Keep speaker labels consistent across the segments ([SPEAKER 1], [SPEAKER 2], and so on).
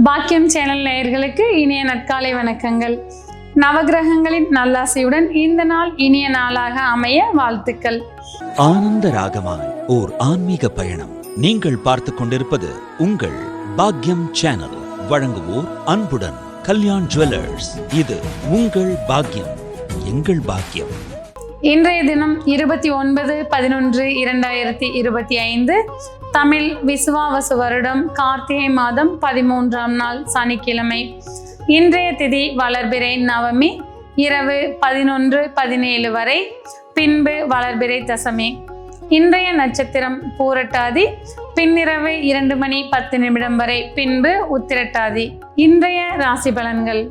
[SPEAKER 1] பாக்கியம் சேனல் நேயர்களுக்கு இனிய நற்காலை வணக்கங்கள். நவகிரகங்களின் நல்லாசையுடன் இந்த நாள் இனிய நாளாக அமைய வாழ்த்துக்கள்.
[SPEAKER 2] ஆனந்த ராகமாய் ஓர் ஆன்மீக பயணம். நீங்கள் பார்த்து கொண்டிருப்பது உங்கள் பாக்கியம் சேனல். வழங்குவோர் அன்புடன் கல்யாண் ஜுவல்லர்ஸ். இது உங்கள் பாக்கியம், எங்கள் பாக்கியம்.
[SPEAKER 1] இன்றைய தினம் 29/11/2025 தமிழ் விசுவாவசு வருடம் கார்த்திகை மாதம் 13ஆம் நாள் சனிக்கிழமை. இன்றைய திதி வளர்பிறை நவமி இரவு 11:17 வரை, பின்பு வளர்பிறை தசமி. இன்றைய நட்சத்திரம் பூரட்டாதி, பின்னிரவு 2:10 வரை, பின்பு உத்திரட்டாதி. இன்றைய ராசி பலன்கள்.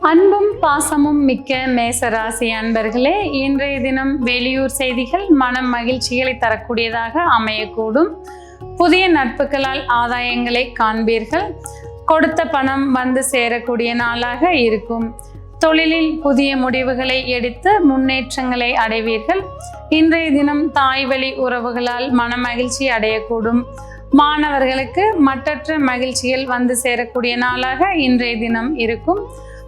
[SPEAKER 1] அன்பும் பாசமும் மிக்க மேசராசி அன்பர்களே, இன்றைய தினம் வெளியூர் செய்திகள் மனம் மகிழ்ச்சிகளை தரக்கூடியதாக அமையக்கூடும். புதிய நட்புகளால் ஆதாயங்களை காண்பீர்கள். கொடுத்த பணம் வந்து சேரக்கூடிய நாளாக இருக்கும். தொழிலில் புதிய முடிவுகளை எடுத்து முன்னேற்றங்களை அடைவீர்கள். இன்றைய தினம் தாய் வழி உறவுகளால் மன மகிழ்ச்சி அடையக்கூடும். மாணவர்களுக்கு மற்றற்ற மகிழ்ச்சிகள் வந்து சேரக்கூடிய நாளாக இன்றைய தினம் இருக்கும்.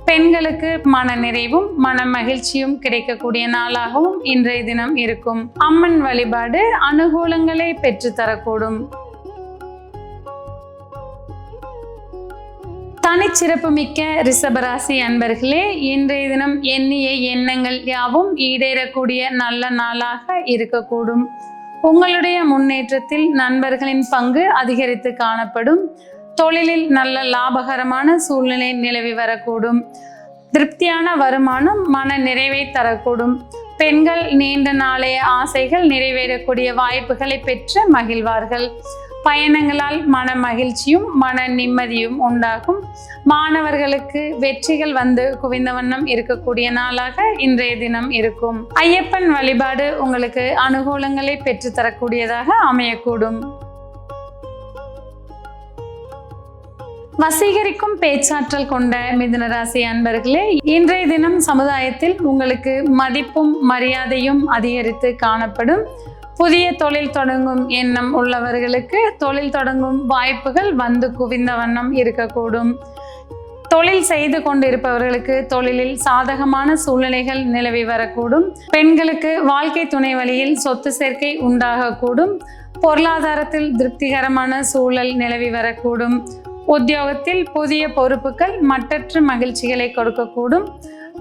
[SPEAKER 1] பெண்களுக்கு மன நிறைவும் மன மகிழ்ச்சியும் கிடைக்கக்கூடிய நாளாகவும் இன்றைய தினம் இருக்கும். அம்மன் வழிபாடு அனுகூலங்களை பெற்றுத்தரக்கூடும். தனிச்சிறப்பு மிக்க ரிஷபராசி அன்பர்களே, இன்றைய தினம் எண்ணிய எண்ணங்கள் யாவும் ஈடேறக்கூடிய நல்ல நாளாக இருக்கக்கூடும். உங்களுடைய முன்னேற்றத்தில் நண்பர்களின் பங்கு அதிகரித்து காணப்படும். தொழிலில் நல்ல லாபகரமான சூழ்நிலை நிலவி வரக்கூடும். திருப்தியான வருமானம் மன நிறைவை தரக்கூடும். பெண்கள் நீண்ட நாளைய ஆசைகள் நிறைவேறக்கூடிய வாய்ப்புகளை பெற்று மகிழ்வார்கள். பயணங்களால் மன மகிழ்ச்சியும் மன நிம்மதியும் உண்டாகும். மாணவர்களுக்கு வெற்றிகள் வந்து குவிந்த வண்ணம் இருக்கக்கூடிய நாளாக இன்றைய தினம் இருக்கும். ஐயப்பன் வழிபாடு உங்களுக்கு அனுகூலங்களை பெற்றுத்தரக்கூடியதாக அமையக்கூடும். வசீகரிக்கும் பேச்சாற்றல் கொண்ட மிதுன ராசி அன்பர்களே, இன்றைய தினம் சமுதாயத்தில் உங்களுக்கு மதிப்பும் மரியாதையும் அதிகரித்து காணப்படும். புதிய தொழில் தொடங்கும் எண்ணம் உள்ளவர்களுக்கு தொழில் தொடங்கும் வாய்ப்புகள் வந்து குவிந்த வண்ணம் இருக்கக்கூடும். தொழில் செய்து கொண்டிருப்பவர்களுக்கு தொழிலில் சாதகமான சூழ்நிலைகள் நிலவி வரக்கூடும். பெண்களுக்கு வாழ்க்கை துணை வழியில் சொத்து சேர்க்கை உண்டாகக்கூடும். பொருளாதாரத்தில் திருப்திகரமான சூழல் நிலவி வரக்கூடும். உத்தியோகத்தில் புதிய பொறுப்புகள் மற்றற்ற மகிழ்ச்சிகளை கொடுக்கக்கூடும்.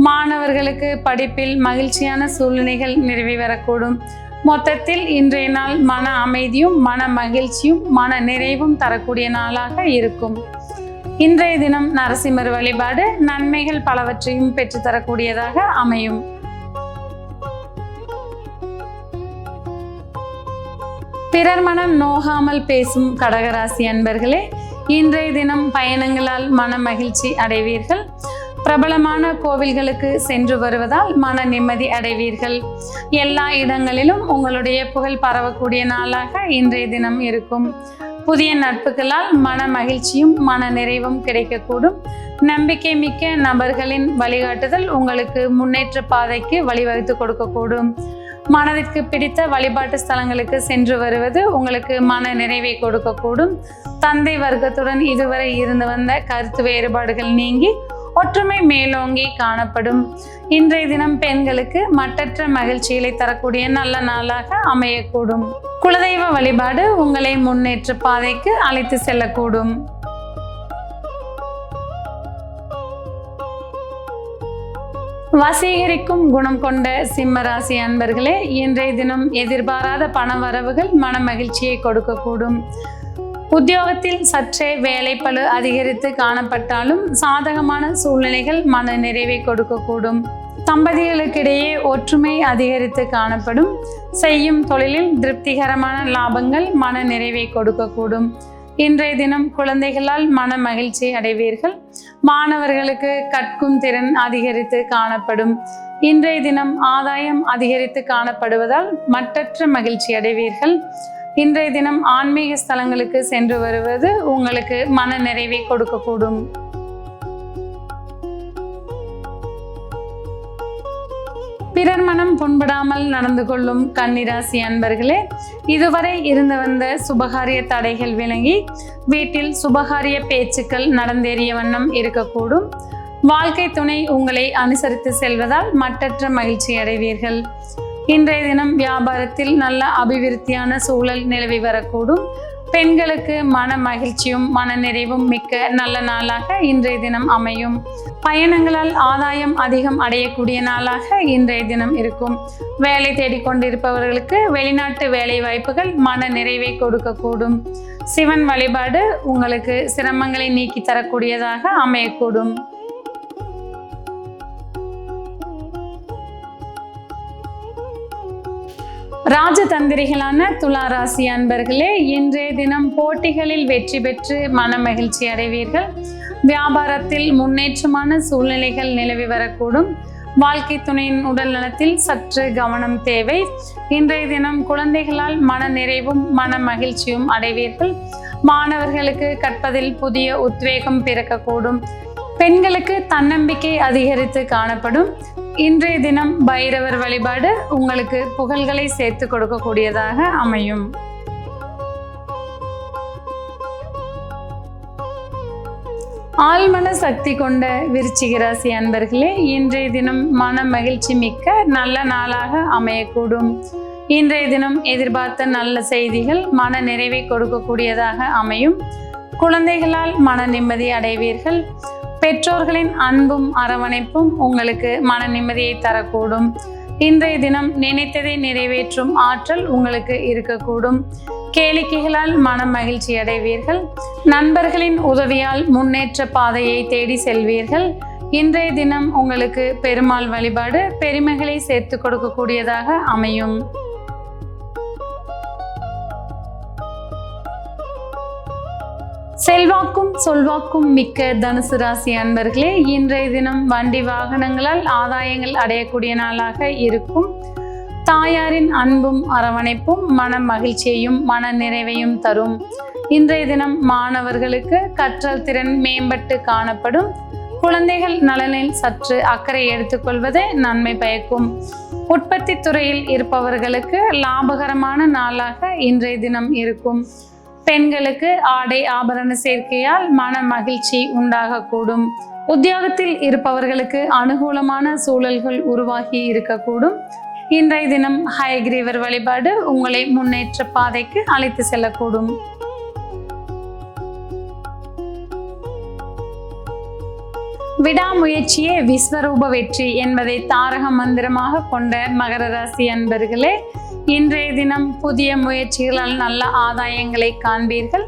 [SPEAKER 1] மாணவர்களுக்கு படிப்பில் மகிழ்ச்சியான சூழ்நிலைகள் நிலவி வரக்கூடும். மொத்தத்தில் இன்றைய நாள் மன அமைதியும் மன மகிழ்ச்சியும் மன நிறைவும் தரக்கூடிய நாளாக இருக்கும். இன்றைய தினம் நரசிம்மர் வழிபாடு நன்மைகள் பலவற்றையும் பெற்றுத்தரக்கூடியதாக அமையும். பிறர் மனம் நோகாமல் பேசும் கடகராசி அன்பர்களே, இன்றைய தினம் பயணங்களால் மன மகிழ்ச்சி அடைவீர்கள். பிரபலமான கோவில்களுக்கு சென்று வருவதால் மன நிம்மதி அடைவீர்கள். எல்லா இடங்களிலும் உங்களுடைய புகழ் பரவக்கூடிய நாளாக இன்றைய தினம் இருக்கும். புதிய நட்புகளால் மன மகிழ்ச்சியும் மன நிறைவும் கிடைக்கக்கூடும். நம்பிக்கை மிக்க நபர்களின் வழிகாட்டுதல் உங்களுக்கு முன்னேற்ற பாதைக்கு வழிவகுத்து கொடுக்கக்கூடும். மனதிற்கு பிடித்த வழிபாட்டு ஸ்தலங்களுக்கு சென்று வருவது உங்களுக்கு மன நிறைவை கொடுக்கக்கூடும். தந்தை வர்க்கத்துடன் இதுவரை இருந்து வந்த கருத்து வேறுபாடுகள் நீங்கி ஒற்றுமை மேலோங்கி காணப்படும். இன்றைய தினம் பெண்களுக்கு மற்றற்ற மகிழ்ச்சிகளை தரக்கூடிய நல்ல நாளாக அமையக்கூடும். குலதெய்வ வழிபாடு உங்களை முன்னேற்ற பாதைக்கு அழைத்து செல்லக்கூடும். வசீகரிக்கும் குணம் கொண்ட சிம்மராசி அன்பர்களே, இன்றைய தினம் எதிர்பாராத பண வரவுகள் மன மகிழ்ச்சியை கொடுக்கக்கூடும். உத்தியோகத்தில் சற்றே வேலைப்பளு அதிகரித்து காணப்பட்டாலும் சாதகமான சூழ்நிலைகள் மன நிறைவை கொடுக்கக்கூடும். தம்பதிகளுக்கிடையே ஒற்றுமை அதிகரித்து காணப்படும். செய்யும் தொழிலில் திருப்திகரமான லாபங்கள் மன நிறைவை கொடுக்கக்கூடும். இன்றைய தினம் குழந்தைகளால் மன மகிழ்ச்சி அடைவீர்கள். மாணவர்களுக்கு கற்கும் திறன் அதிகரித்து காணப்படும். இன்றைய தினம் ஆதாயம் அதிகரித்து காணப்படுவதால் மற்றற்ற மகிழ்ச்சி அடைவீர்கள். இன்றைய தினம் ஆன்மீக ஸ்தலங்களுக்கு சென்று வருவது உங்களுக்கு மன நிறைவை கொடுக்கக்கூடும். பிறர் மனம் புண்படாமல் நடந்து கொள்ளும் கன்னிராசி அன்பர்களே, இதுவரை இருந்து வந்த சுபகாரிய தடைகள் விலகி வீட்டில் சுபகாரிய பேச்சுக்கள் நடந்தேறிய வண்ணம் இருக்கக்கூடும். வாழ்க்கை துணை உங்களை அனுசரித்து செல்வதால் மட்டற்ற மகிழ்ச்சி அடைவீர்கள். இன்றைய தினம் வியாபாரத்தில் நல்ல அபிவிருத்தியான சூழல் நிலவி வரக்கூடும். பெண்களுக்கு மன மகிழ்ச்சியும் மன நிறைவும் மிக்க நல்ல நாளாக இன்றைய தினம் அமையும். பயணங்களால் ஆதாயம் அதிகம் அடையக்கூடிய நாளாக இன்றைய தினம் இருக்கும். வேலை தேடிக்கொண்டிருப்பவர்களுக்கு வெளிநாட்டு வேலை வாய்ப்புகள் மன நிறைவை கொடுக்கக்கூடும். சிவன் வழிபாடு உங்களுக்கு சிரமங்களை நீக்கி தரக்கூடியதாக அமையக்கூடும். ராஜதந்திரிகளான துலா ராசி அன்பர்களே, இன்றைய தினம் போட்டிகளில் வெற்றி பெற்று மன மகிழ்ச்சி அடைவீர்கள். வியாபாரத்தில் முன்னேற்றமான சூழ்நிலைகள் நிலவி வரக்கூடும். வாழ்க்கை துணையின் உடல் நலத்தில் சற்று கவனம் தேவை. இன்றைய தினம் குழந்தைகளால் மன நிறைவும் மன மகிழ்ச்சியும் அடைவீர்கள். மாணவர்களுக்கு கற்பதில் புதிய உத்வேகம் பிறக்கக்கூடும். பெண்களுக்கு தன்னம்பிக்கை அதிகரித்து காணப்படும். இன்றைய தினம் பைரவர் வழிபாடு உங்களுக்கு புகழ்களை சேர்த்து கொடுக்கக்கூடியதாக அமையும். ஆழ்மன சக்தி கொண்ட விருச்சிக ராசி அன்பர்களே, இன்றைய தினம் மன மகிழ்ச்சி மிக்க நல்ல நாளாக அமையக்கூடும். இன்றைய தினம் எதிர்பார்த்த நல்ல செய்திகள் மன நிறைவை கொடுக்கக்கூடியதாக அமையும். குழந்தைகளால் மன நிம்மதி அடைவீர்கள். பெற்றோர்களின் அன்பும் அரவணைப்பும் உங்களுக்கு மன நிம்மதியை தரக்கூடும். இன்றைய தினம் நினைத்ததை நிறைவேற்றும் ஆற்றல் உங்களுக்கு இருக்கக்கூடும். கேளிக்கைகளால் மன மகிழ்ச்சி அடைவீர்கள். நண்பர்களின் உதவியால் முன்னேற்ற பாதையை தேடி செல்வீர்கள். இன்றைய தினம் உங்களுக்கு பெருமாள் வழிபாடு பெருமைகளை சேர்த்து கொடுக்கக்கூடியதாக அமையும். செல்வாக்கும் சொல்வாக்கும் மிக்க தனுசு ராசி அன்பர்களே, இன்றைய தினம் வண்டி வாகனங்களால் ஆதாயங்கள் அடையக்கூடிய நாளாக இருக்கும். தாயாரின் அன்பும் அரவணைப்பும் மன மகிழ்ச்சியையும் மன நிறைவையும் தரும். இன்றைய தினம் மாணவர்களுக்கு கற்றல் திறன் மேம்பட்டு காணப்படும். குழந்தைகள் நலனில் சற்று அக்கறை எடுத்துக்கொள்வது நன்மை பயக்கும். உற்பத்தி துறையில் இருப்பவர்களுக்கு லாபகரமான நாளாக இன்றைய தினம் இருக்கும். பெண்களுக்கு ஆடை ஆபரண சேர்க்கையால் மன மகிழ்ச்சி உண்டாகக்கூடும். உத்தியோகத்தில் இருப்பவர்களுக்கு அனுகூலமான சூழல்கள் உருவாகி இருக்கக்கூடும். இன்றைய தினம் ஹயக்ரீவர் வழிபாடு உங்களை முன்னேற்ற பாதைக்கு அழைத்து செல்லக்கூடும். விடாமுயற்சியே விஸ்வரூப வெற்றி என்பதை தாரக மந்திரமாக கொண்ட மகர ராசி அன்பர்களே, இன்றைய தினம் புதிய முயற்சிகளால் நல்ல ஆதாயங்களை காண்பீர்கள்.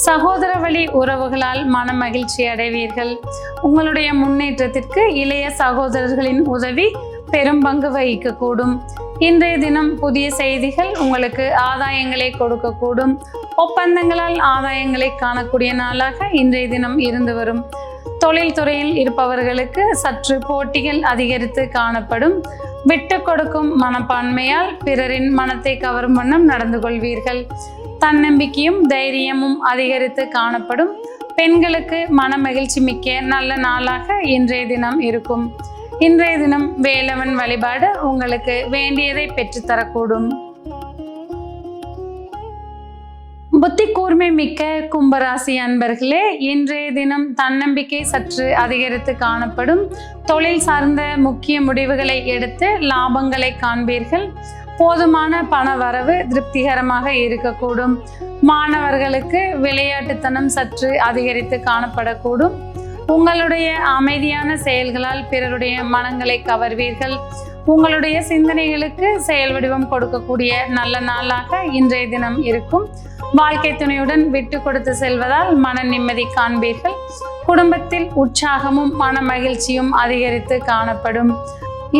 [SPEAKER 1] சகோதர வழி உறவுகளால் மன மகிழ்ச்சி அடைவீர்கள். உங்களுடைய முன்னேற்றத்திற்கு இளைய சகோதரர்களின் உதவி பெரும் பங்கு வகிக்கக்கூடும். இன்றைய தினம் புதிய செய்திகள் உங்களுக்கு ஆதாயங்களை கொடுக்கக்கூடும். ஒப்பந்தங்களால் ஆதாயங்களை காணக்கூடிய நாளாக இன்றைய தினம் இருந்து வரும். தொழில் துறையில் இருப்பவர்களுக்கு சற்று போட்டிகள் அதிகரித்து காணப்படும். விட்டு கொடுக்கும் மனப்பான்மையால் பிறரின் மனத்தை கவரும் வண்ணம் நடந்து கொள்வீர்கள். தன்னம்பிக்கையும் தைரியமும் அதிகரித்து காணப்படும். பெண்களுக்கு மன மகிழ்ச்சி மிக்க நல்ல நாளாக இன்றைய தினம் இருக்கும். இன்றைய தினம் வேலவன் வழிபாடு உங்களுக்கு வேண்டியதை பெற்றுத்தரக்கூடும். புத்தி கூர்மை மிக்க கும்பராசி அன்பர்களே, இன்றைய தினம் தன்னம்பிக்கை சற்று அதிகரித்து காணப்படும். தொழில் சார்ந்த முக்கிய முடிவுகளை எடுத்து லாபங்களை காண்பீர்கள். போதுமான பண வரவு திருப்திகரமாக இருக்கக்கூடும். மாணவர்களுக்கு விளையாட்டுத்தனம் சற்று அதிகரித்து காணப்படக்கூடும். உங்களுடைய அமைதியான செயல்களால் பிறருடைய மனங்களை கவர்வீர்கள். உங்களுடைய சிந்தனைகளுக்கு செயல் வடிவம் கொடுக்கக்கூடிய நல்ல நாளாக இன்றைய தினம் இருக்கும். வாழ்க்கை துணையுடன் விட்டு கொடுத்து செல்வதால் மன நிம்மதி காண்பீர்கள். குடும்பத்தில் உற்சாகமும் மன மகிழ்ச்சியும் அதிகரித்து காணப்படும்.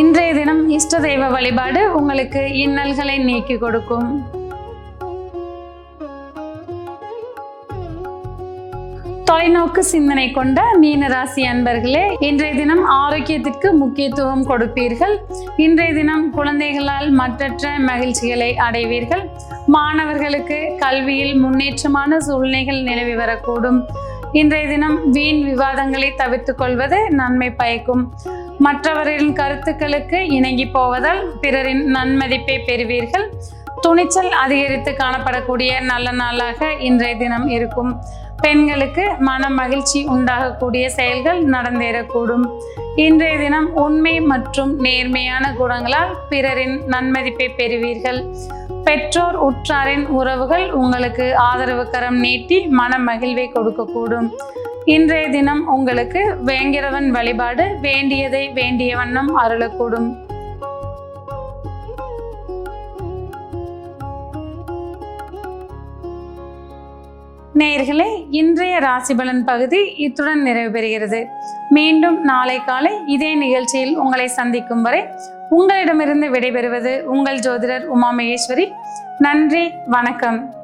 [SPEAKER 1] இன்றைய தினம் இஷ்ட தெய்வ வழிபாடு உங்களுக்கு இன்னல்களை நீக்கி கொடுக்கும். தொலைநோக்கு சிந்தனை கொண்ட மீனராசி அன்பர்களே, இன்றைய தினம் ஆரோக்கியத்திற்கு முக்கியத்துவம் கொடுப்பீர்கள். இன்றைய தினம் குழந்தைகளால் மற்றற்ற மகிழ்ச்சிகளை அடைவீர்கள். மாணவர்களுக்கு கல்வியில் முன்னேற்றமான சூழ்நிலைகள் நிலவி வரக்கூடும். இன்றைய தினம் வீண் விவாதங்களை தவிர்த்து கொள்வது நன்மை பயக்கும். மற்றவர்களின் கருத்துக்களுக்கு இணங்கி போவதால் பிறரின் நன்மதிப்பை பெறுவீர்கள். துணிச்சல் அதிகரித்து காணப்படக்கூடிய நல்ல நாளாக இன்றைய தினம் இருக்கும். பெண்களுக்கு மன மகிழ்ச்சி உண்டாகக்கூடிய செயல்கள் நடந்தேறக்கூடும். இன்றைய தினம் உண்மை மற்றும் நேர்மையான குணங்களால் பிறரின் நன்மதிப்பை பெறுவீர்கள். பெற்றோர் உற்றாரின் உறவுகள் உங்களுக்கு ஆதரவு கரம் நீட்டி மன மகிழ்வை கொடுக்கக்கூடும். இன்றைய தினம் உங்களுக்கு வேங்கிரவன் வழிபாடு வேண்டியதை வேண்டிய வண்ணம் அருளக்கூடும். நேயர்களே, இன்றைய ராசிபலன் பகுதி இத்துடன் நிறைவு பெறுகிறது. மீண்டும் நாளை காலை இதே நிகழ்ச்சியில் உங்களை சந்திக்கும் வரை உங்களிடமிருந்து விடைபெறுவது உங்கள் ஜோதிடர் உமா மகேஸ்வரி. நன்றி, வணக்கம்.